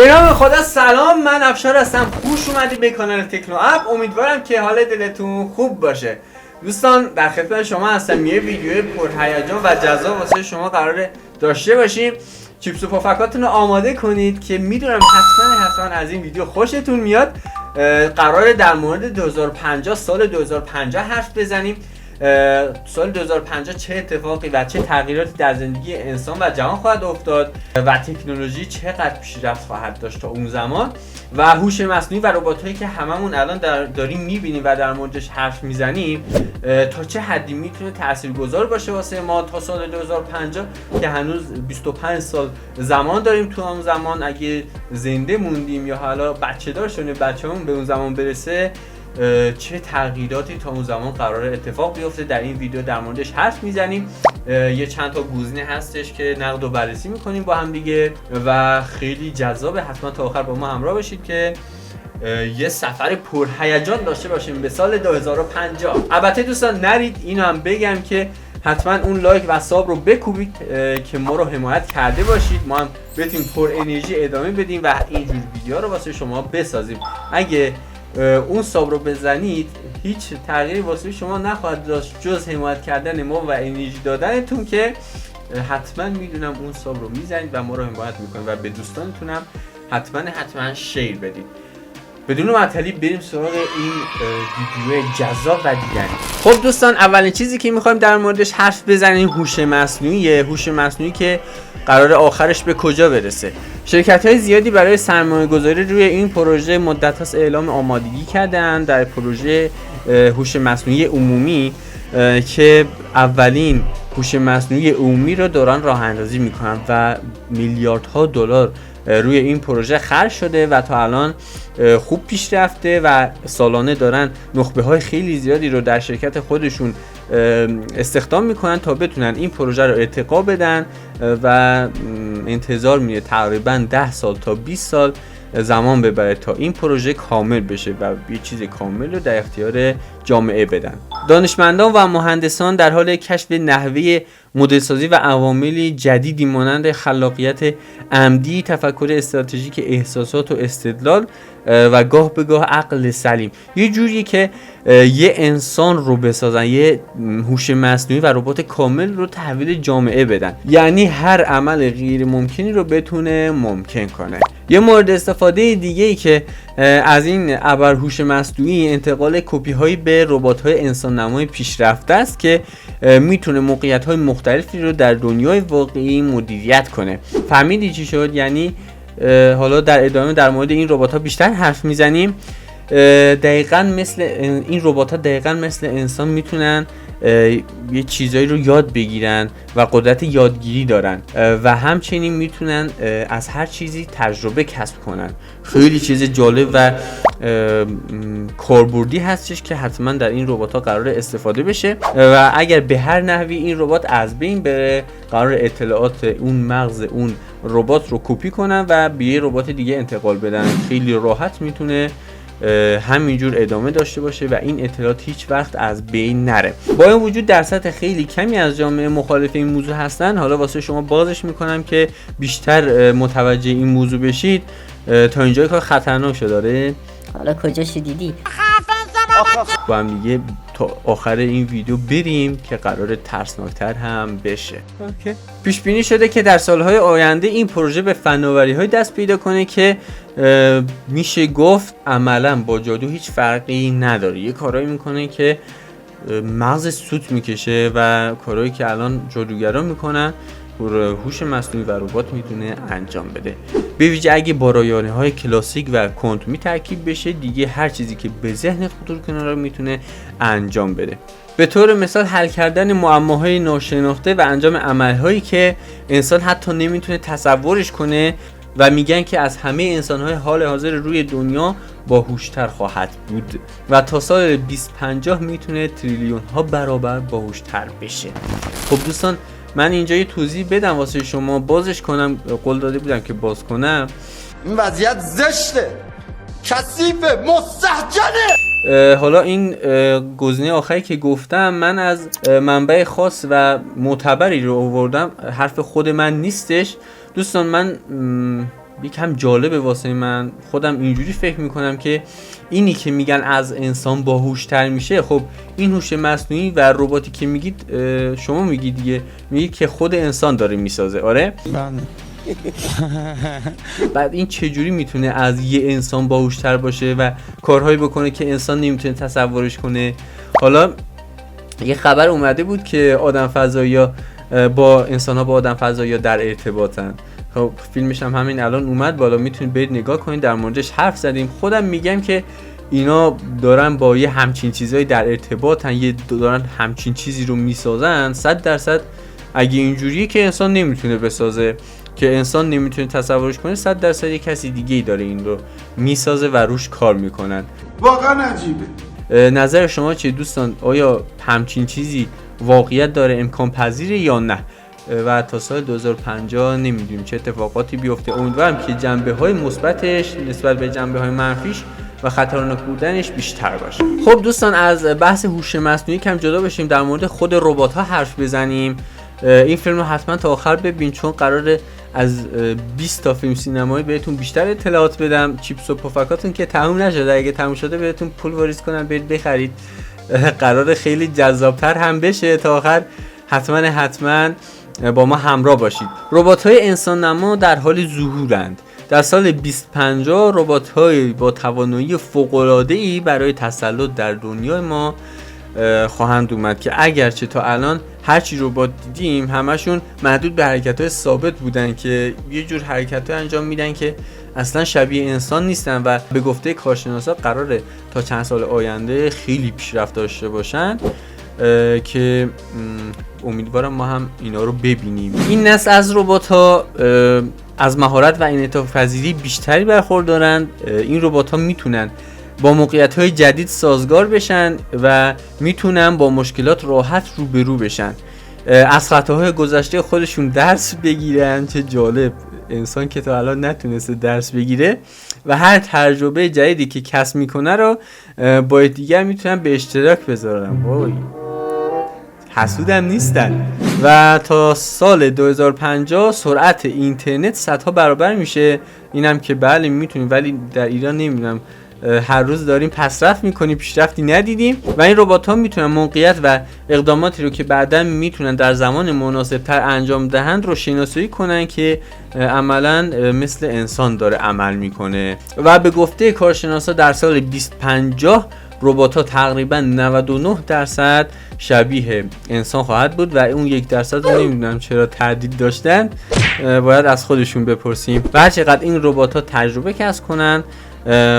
به نام خدا سلام، من افشار هستم. خوش اومدید به کانال تکنو اپ. امیدوارم که حال دلتون خوب باشه. دوستان در خدمت شما هستم. یه ویدیو پرهیجان و جذاب واسه شما قراره داشته باشیم. چیپس و پفکاتون رو آماده کنید که میدونم حتما از این ویدیو خوشتون میاد. قراره در مورد 2050 سال 2050 حرف بزنیم. سال 2050 چه اتفاقی و چه تغییراتی در زندگی انسان و جهان خواهد افتاد و تکنولوژی چقدر پیشرفت خواهد داشت تا اون زمان، و هوش مصنوعی و ربات‌هایی که هممون الان داریم می‌بینیم و در موردش حرف میزنیم تا چه حدی میتونه تاثیرگذار باشه واسه ما تا سال 2050 که هنوز 25 سال زمان داریم. تو اون زمان اگه زنده موندیم یا حالا بچه دار شدیم، بچه‌مون به اون زمان برسه، چه تغییراتی تا اون زمان قراره اتفاق بیفته. در این ویدیو در موردش حرف میزنیم. یه چند تا گزینه هستش که نقد و بررسی میکنیم با هم دیگه و خیلی جذابه. حتما تا آخر با ما همراه باشید که یه سفر پرهیجان داشته باشیم به سال 2050. البته دوستان نرید اینو هم بگم که حتما اون لایک و ساب رو بکوبید که ما رو حمایت کرده باشید، ما هم بتونیم پر انرژی ادامه بدیم و اینجور ویدیوها رو واسه شما بسازیم. اگه اون ساب رو بزنید هیچ تغییری واسه شما نخواهد داشت جز حمایت کردن ما و انرژی دادنتون که حتما میدونم اون ساب رو میزنید و ما رو حمایت میکنید و به دوستانتون هم حتما شیر بدید. بدون معطلی بریم سراغ این ویدیو جذاب و دیگری. خب دوستان، اولین چیزی که میخوایم در موردش حرف بزنیم هوش مصنوعی که قرار آخرش به کجا برسه. شرکت‌های زیادی برای سرمایه‌گذاری روی این پروژه مدت هاست اعلام آمادگی کردن در پروژه هوش مصنوعی عمومی که اولین هوش مصنوعی عمومی رو دارن راه اندازی میکنن و میلیاردها دلار روی این پروژه خرج شده و تا الان خوب پیش رفته و سالانه دارن نخبه های خیلی زیادی رو در شرکت خودشون استخدام میکنن تا بتونن این پروژه رو ارتقا بدن و انتظار میره تقریبا 10 سال تا 20 سال زمان ببره تا این پروژه کامل بشه و یه چیز کامل رو در اختیار جامعه بدن. دانشمندان و مهندسان در حال کشف نحوه مدلسازی و عواملی جدیدی مانند خلاقیت عمدی، تفکر استراتژیک، احساسات و استدلال و گاه به گاه عقل سلیم، یه جوری که یه انسان رو بسازن، یه هوش مصنوعی و ربات کامل رو تحویل جامعه بدن، یعنی هر عمل غیر ممکنی رو بتونه ممکن کنه. یه مورد استفاده دیگه ای که از این ابر هوش مصنوعی انتقال کپی هایی به ربات های انسان نمای پیشرفته است که میتونه موقعیت های مختلفی رو در دنیای واقعی مدیریت کنه. فهمیدی چی شد؟ یعنی حالا در ادامه در مورد این ربات ها بیشتر حرف میزنیم. دقیقاً مثل این ربات ها دقیقاً مثل انسان میتونن یه چیزایی رو یاد بگیرن و قدرت یادگیری دارن و همچنین میتونن از هر چیزی تجربه کسب کنن. خیلی چیز جالب و کاربردی هستش که حتما در این ربات ها قرار استفاده بشه و اگر به هر نحوی این ربات از بین بره قرار اطلاعات اون مغز اون ربات رو کپی کنن و به یه ربات دیگه انتقال بدن. خیلی راحت میتونه همینجور ادامه داشته باشه و این اطلاعات هیچ وقت از بین نره. با این وجود در سطح خیلی کمی از جامعه مخالف این موضوع هستن. حالا واسه شما بازش میکنم که بیشتر متوجه این موضوع بشید. تا اینجای کار خطرناک شده داره. حالا کجاشو دیدی؟ با هم دیگه تا آخر این ویدیو بریم که قرار ترسناکتر هم بشه. پیش بینی شده که در سالهای آینده این پروژه به فناوری‌های دست پیدا کنه که میشه گفت عملا با جادو هیچ فرقی نداره. یه کارایی میکنه که مغز سوت میکشه و کارهایی که الان جادوگران میکنن هوش مصنوعی و ربات میتونه انجام بده. به ویژه اگه با رایانه‌های کلاسیک و کوانتومی ترکیب بشه دیگه هر چیزی که به ذهنت خطور کنه رو میتونه انجام بده. به طور مثال حل کردن معماهای ناشناخته و انجام عملهایی که انسان حتی نمیتونه تصورش کنه و میگن که از همه انسان‌های حال حاضر روی دنیا باهوشتر خواهد بود و تا سال 2050 میتونه تریلیون ها برابر باهوشتر بشه. خب دوستان، من اینجا یه توضیح بدم واسه شما، بازش کنم، قول داده بودم که باز کنم. این وضعیت زشته، کثیفه، مستهجنه. حالا این گزینه آخری که گفتم من از منبع خاص و معتبری رو آوردم، حرف خود من نیستش. دوستان من یکم جالبه واسه من. خودم اینجوری فکر میکنم که اینی که میگن از انسان باهوشتر میشه، خب این هوش مصنوعی و رباتی که میگید شما میگید دیگه، میگید که خود انسان داره میسازه. آره بعد این چجوری میتونه از یه انسان باهوشتر باشه و کارهایی بکنه که انسان نمیتونه تصورش کنه؟ حالا یه خبر اومده بود که آدم فضایی‌ها با انسان‌ها با آدم فضایی‌ها در ارتباطن. خب فیلمش هم همین الان اومد بالا، میتونید برید نگاه کنید، در موردش حرف زدیم. خودم میگم که اینا دارن با یه همچین چیزایی در ارتباطن، یه دارن همچین چیزی رو میسازن. 100% اگه اینجوریه که انسان نمیتونه بسازه، که انسان نمیتونه تصورش کنه، 100% یه کسی دیگه‌ای داره این رو میسازه و روش کار میکنن. واقعا عجیبه. نظر شما چیه دوستان؟ آیا همچین چیزی واقعیت داره، امکان پذیره یا نه؟ و تا سال 2050 نمیدونیم چه اتفاقاتی بیفته. امیدوارم که جنبه‌های مثبتش نسبت به جنبه‌های منفیش و خطرناک بودنش بیشتر باشه. خب دوستان، از بحث هوش مصنوعی کم جدا بشیم، در مورد خود ربات‌ها حرف بزنیم. این فیلم رو حتما تا آخر ببین، چون قراره از 20 تا فیلم سینمایی بهتون بیشتر اطلاعات بدم. چیپس و پفکاتون که تموم نشده، اگه تموم شده بهتون پول واریز کنم برید بخرید. قراره خیلی جذابتر هم بشه. تا آخر حتما با ما همراه باشید. ربات‌های انسان نما در حال ظهورند. در سال 2050 ربات‌های با توانایی فوق‌العاده‌ای برای تسلط در دنیای ما خواهند اومد که اگرچه تا الان هرچی ربات دیدیم همشون محدود به حرکت‌های ثابت بودن که یه جور حرکت‌های انجام میدن که اصلا شبیه انسان نیستن و به گفته کارشناسا قراره تا چند سال آینده خیلی پیشرفت داشته باشن که امیدوارم ما هم اینا رو ببینیم. این نسل از ربات‌ها از مهارت و انعطاف پذیری بیشتری برخوردارند. این ربات‌ها میتونن با موقعیت‌های جدید سازگار بشن و میتونن با مشکلات راحت روبرو بشن، از خطاهای گذشته خودشون درس بگیرن. چه جالب، انسان که تا الان نتونسته درس بگیره و هر تجربه جدیدی که کسب میکنه رو با دیگر میتونن به اشتراک بذارن. وای حسودم نیستن. و تا سال 2050 سرعت اینترنت صدها برابر میشه. اینم که بله میتونیم، ولی در ایران نمیدونم، هر روز داریم پسرفت میکنیم، پیشرفتی ندیدیم. و این ربات‌ها میتونن موقعیت و اقداماتی رو که بعداً میتونن در زمان مناسبتر انجام دهند رو شناسایی کنن که عملاً مثل انسان داره عمل میکنه. و به گفته کارشناسا در سال 2050 ربات‌ها تقریباً 99% شبیه انسان خواهد بود و اون 1% رو نمیدونم چرا تردید داشتن، باید از خودشون بپرسیم. و هر چقدر این ربات‌ها تجربه کسب کنن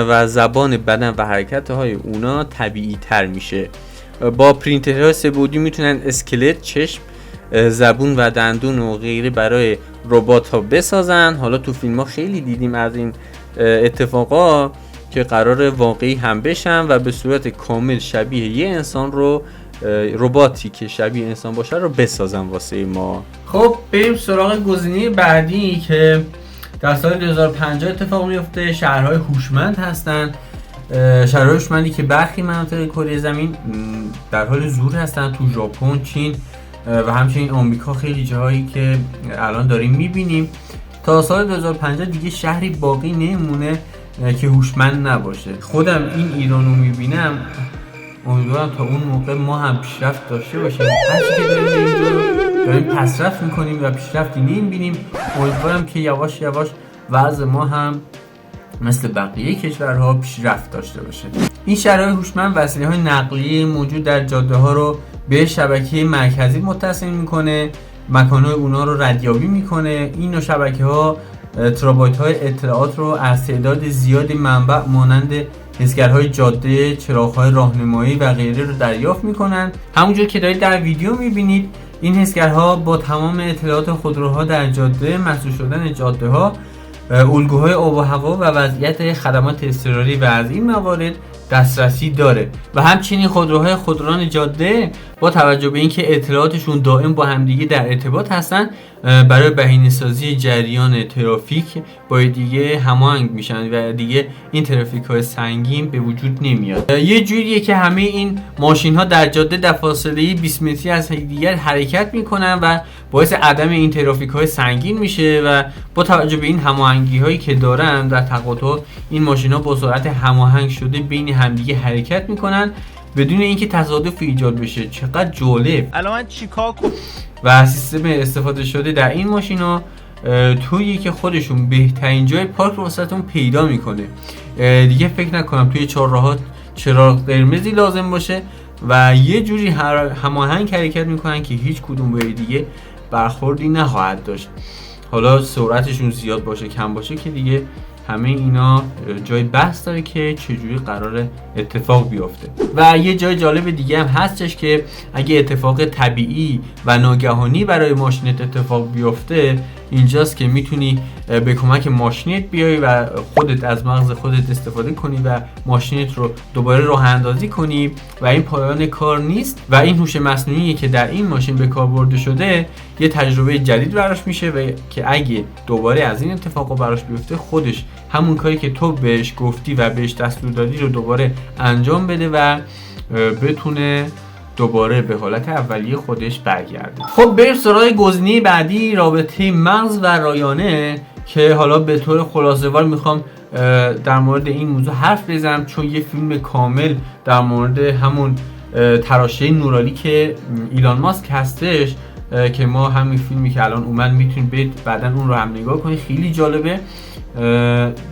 و زبان بدن و حرکت‌های اونا طبیعی تر میشه. با پرینترهای سه‌بعدی میتونن اسکلت، چشم، زبون و دندون و غیره برای ربات‌ها بسازن. حالا تو فیلم‌ها خیلی دیدیم از این اتفاقا که قرار واقعی هم بشن و به صورت کامل شبیه یه انسان رو، رباتی که شبیه انسان باشه رو بسازن واسه ما. خب بریم سراغ گزینه بعدی که در سال 2050 اتفاق میفته. شهرهای هوشمند هستن. شهرهای هوشمندی که برخی مناطق کره زمین در حال ظهور هستن، تو ژاپن، چین و همچنین آمریکا، خیلی جاهایی که الان داریم میبینیم. تا سال 2050 دیگه شهری باقی نمیمونه که هوشمند نباشه. خودم این ایرانو میبینم، امیدوارم تا اون موقع ما هم پیشرفت داشته باشیم. هرچی که داریم پسرفت میکنیم و پیشرفتی نمیبینیم. امیدوارم که یواش یواش وضع ما هم مثل بقیه کشورها پیشرفت داشته باشه. این شهرهای هوشمند وسیله‌های نقلیه موجود در جاده‌ها رو به شبکه مرکزی متصل میکنه، مکان‌های اونا رو ردیابی میکنه. این نوع شبکه‌ها ترابایت‌های اطلاعات رو از تعداد زیادی منبع مانند حسگرهای جاده، چراغ‌های راهنمایی و غیره رو دریافت میکنن. همونجور که دارید در ویدیو میبینید، این حسگرها با تمام اطلاعات خودروها در جاده، مسدود شدن جاده‌ها، الگوهای آب و هوا و وضعیت خدمات اضطراری و از این موارد دسترسی داره. و همچنین خودران جاده با توجه به اینکه اطلاعاتشون دائم با همدیگه در ارتباط هستن، برای بهینه‌سازی جریان ترافیک با دیگه هماهنگ میشن و دیگه این ترافیک های سنگین به وجود نمیاد. یه جوریه که همه این ماشین ها در جاده در فاصله 20 متری از دیگر حرکت میکنن و باعث عدم این ترافیک های سنگین میشه و با توجه به این هماهنگی هایی که دارن در تقاطع این ماشین ها با سرعت هماهنگ شده بین همدیگه حرکت میکنن بدون اینکه تصادف ایجاد بشه. چقدر جالب. الان من چیکار کنم؟ و سیستم استفاده شده در این ماشینا تویی که خودشون بهترین جای پارک رو واسهتون پیدا میکنه. دیگه فکر نکنم توی چهارراه چراغ قرمزی لازم باشه و یه جوری هماهنگ حرکت میکنن که هیچ کدوم به دیگه برخوردی نخواهد داشت. حالا سرعتشون زیاد باشه کم باشه که دیگه همه اینا جای بحث داره که چجوری قرار اتفاق بیفته. و یه جای جالب دیگه هم هستش که اگه اتفاق طبیعی و ناگهانی برای ماشینت اتفاق بیفته، اینجاست که میتونی به کمک ماشینت بیای و خودت از مغز خودت استفاده کنی و ماشینت رو دوباره راه اندازی کنی و این پایان کار نیست و این هوش مصنوعی که در این ماشین به کار برده شده یه تجربه جدید براش میشه و که اگه دوباره از این اتفاق براش بیفته خودش همون کاری که تو بهش گفتی و بهش دستور دادی رو دوباره انجام بده و بتونه دوباره به حالت اولیه خودش برگرده. خب بریم سراغ گزینه بعدی، رابطه مغز و رایانه، که حالا به طور خلاصه‌وار میخوام در مورد این موضوع حرف بزنم چون یه فیلم کامل در مورد همون تراشه نورانی که ایلان ماسک هستش که ما همین فیلمی که الان اومد میتونید برید بعداً اون رو هم نگاه کنید، خیلی جالبه.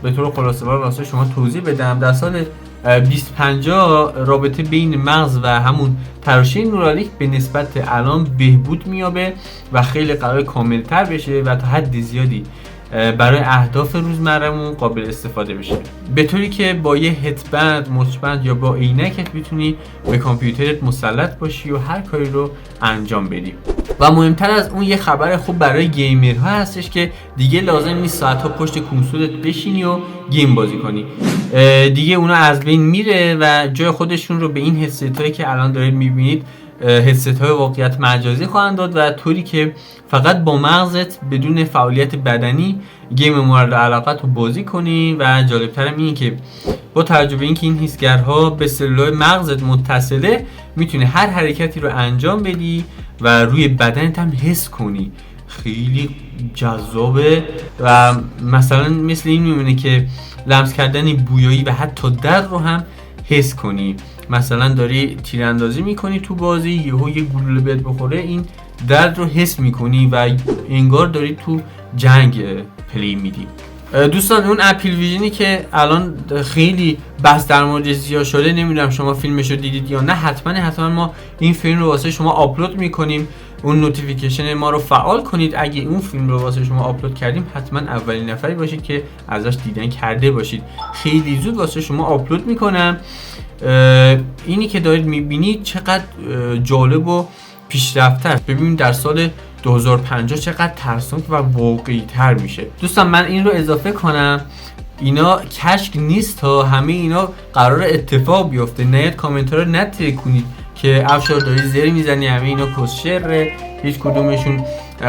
به طور خلاصه‌وار واسه شما توضیح بدم. در سال 2050 رابطه بین مغز و همون تراشه نورانیک به نسبت الان بهبود میابه و خیلی قرار کاملتر بشه و تا حد زیادی برای اهداف روزمره‌مون قابل استفاده بشه، به طوری که با یه هدبند مچبند یا با عینکت میتونی به کامپیوترت مسلط باشی و هر کاری رو انجام بدی. و مهمتر از اون یه خبر خوب برای گیمرها هستش که دیگه لازم نیست ساعت‌ها پشت کنسولت بشینی و گیم بازی کنی. دیگه اونا از بین میره و جای خودشون رو به این هدست‌هایی که الان دارید میبینید هدست‌های واقعیت مجازی خواهند داد و طوری که فقط با مغزت بدون فعالیت بدنی گیم مورد علاقت رو بازی کنی. و جالبترم اینه که با توجه به اینکه این حسگرها به سلولای مغزت متصله میتونی هر حرکتی رو انجام بدی و روی بدنت هم حس کنی. خیلی جذابه و مثلا مثل این میمونه که لمس کردن بویایی و حتی درد رو هم حس کنی. مثلا داری تیراندازی میکنی تو بازی، یهو یه گلوله بهت بخوره، این درد رو حس میکنی و انگار داری تو جنگ پلی میدی. دوستان اون اپل ویژنی که الان خیلی بحث در موردش زیاد شده، نمیدونم شما فیلمش رو دیدید یا نه. حتما ما این فیلم رو واسه شما آپلود میکنیم، اون نوتیفیکیشن ما رو فعال کنید. اگه اون فیلم رو واسه شما آپلود کردیم حتما اولین نفری باشید که ازش دیدن کرده باشید. خیلی زود واسه شما آپلود میکنم. اینی که دارید میبینید چقدر جالب و پیشرفته است. ببینید در سال 2050 چقدر ترسناک و واقعی تر میشه. دوستان من این رو اضافه کنم، اینا کشک نیست تا همه اینا قرار اتفاق بیفته. نیاد کامنت ها رو نترکونید که افشار داری زیر میزنی همه اینا کسشره، هیچ کدومشون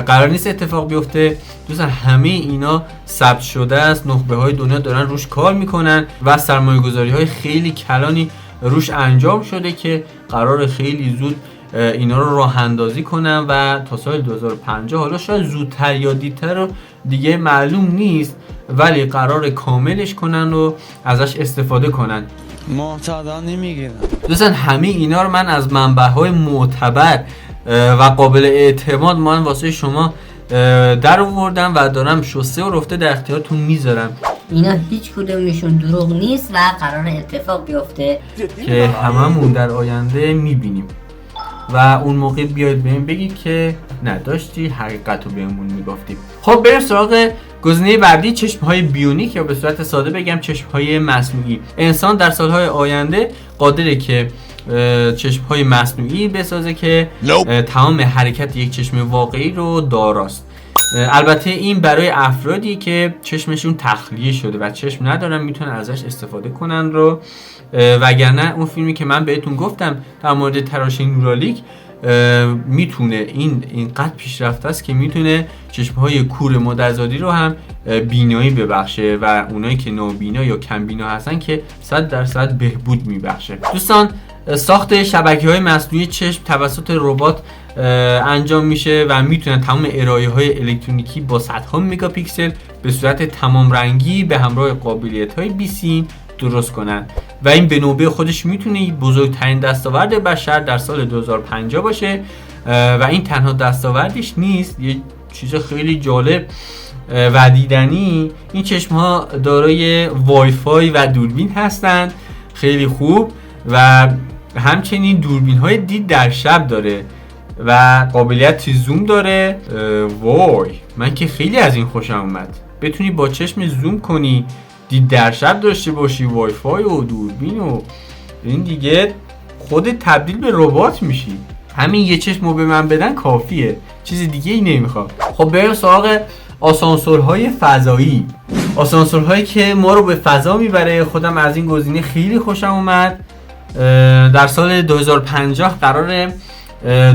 قرار نیست اتفاق بیفته. دوستان همه اینا ثبت شده است، نخبه های دنیا دارن روش کار میکنن و سرمایه گذاری های خیلی کلانی روش انجام شده که قرار خیلی زود اینا رو راه اندازی کنن و تا سال 2050 حالا شاید زودتر یا دیرتر رو دیگه معلوم نیست، ولی قرار کاملش کنن و ازش استفاده کنن. معتادا نمیگیرن. دوستان همه اینا رو من از منبع‌های معتبر و قابل اعتماد من واسه شما در آوردم و دارم شسته و رفته در اختیارتون میذارم. اینا هیچ کدومشون دروغ نیست و قرار اتفاق بیفته که هممون در آینده میبینیم و اون موقع بیاید بهم بگید که نداشتی حقیقت رو بهمون میگفتیم. خب بریم سراغ گزینه بعدی، چشم‌های بیونیک یا به صورت ساده بگم چشم‌های مصنوعی. انسان در سال‌های آینده قادره که چشم‌های مصنوعی بسازه که تمام حرکت یک چشم واقعی رو داراست. البته این برای افرادی که چشمشون تخلیه شده و چشم ندارن میتونن ازش استفاده کنن رو، وگرنه اون فیلمی که من بهتون گفتم در مورد تراشه نورانیک میتونه اینقدر پیشرفته است که میتونه چشمهای کور مادرزادی رو هم بینایی ببخشه و اونایی که نابینا یا کم بینا هستن که 100% بهبود میبخشه. دوستان، ساخت شبکه‌های مصنوعی چشم توسط ربات انجام میشه و میتونن تمام ارائه‌های الکترونیکی با صدها مگاپیکسل به صورت تمام رنگی به همراه قابلیت‌های بی‌سیم درست کنن و این به نوبه خودش میتونه بزرگترین دستاورد بشر در سال 2050 باشه و این تنها دستاوردش نیست. یه چیز خیلی جالب و دیدنی، این چشم ها دارای وای فای و دوربین هستند، خیلی خوب، و همچنین دوربین های دید در شب داره و قابلیت زوم داره. وای، من که خیلی از این خوشم اومد، بتونی با چشم زوم کنی، دید در شب داشته باشی، وای فای و دوربین و این دیگه خودت تبدیل به ربات میشی. همین یه چشمو به من بدن کافیه، چیز دیگه ای نمیخوام. خب بریم سراغ آسانسورهای فضایی. آسانسورهایی که ما رو به فضا میبره. خودم از این گزینه خیلی خوشم اومد. در سال 2050 قراره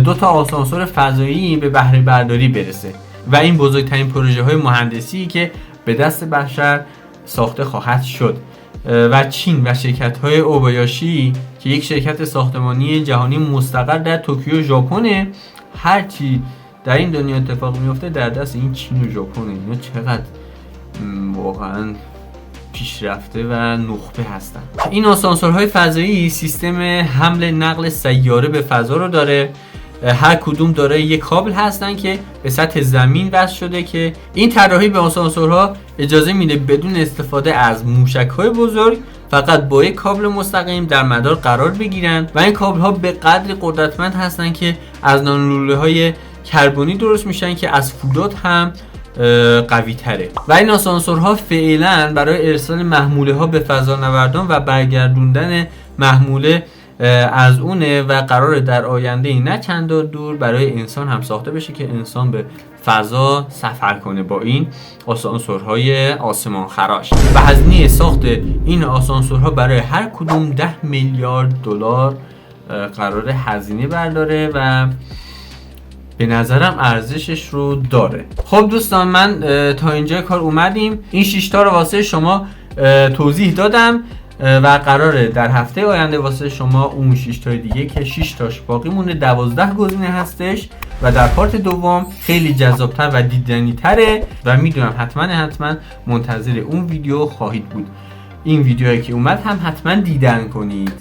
2 تا آسانسور فضایی به بهره برداری برسه و این بزرگترین پروژه های مهندسی که به دست بشر ساخته خواهد شد و چین و شرکت های اوبایاشی که یک شرکت ساختمانی جهانی مستقر در توکیو ژاپن، هرچی در این دنیا اتفاق میفته در دست این چین و ژاپن. اینا چقدر واقعا پیشرفته و نخبه هستن. این آسانسورهای فضایی سیستم حمل نقل سیاره به فضا رو داره. هر کدوم داره یک کابل هستن که به سطح زمین وصل شده که این طراحی به آسانسورها اجازه میده بدون استفاده از موشک‌های بزرگ فقط با یک کابل مستقیم در مدار قرار بگیرن و این کابل‌ها به قدری قدرتمند هستن که از نانوله‌های کربنی درست میشن که از فولاد هم قوی تره و این آسانسورها فعلا برای ارسال محموله ها به فضانوردان و برگردوندن محموله از اونه و قراره در آینده نه چندان دور برای انسان هم ساخته بشه که انسان به فضا سفر کنه با این آسانسورهای آسمان خراش. و هزینه ساخت این آسانسورها برای هر کدوم 10 میلیارد دلار قراره هزینه برداره و به نظرم ارزشش رو داره. خب دوستان، من تا اینجا کار اومدیم. این 6 تا رو واسه شما توضیح دادم و قراره در هفته آینده واسه شما اون 6 تا دیگه که 6 تاش باقی مونده 12 گزینه هستش و در پارت دوم خیلی جذابتر و دیدنی تره و میدونم حتما منتظر اون ویدیو خواهید بود. این ویدیویی که اومد هم حتما دیدن کنید.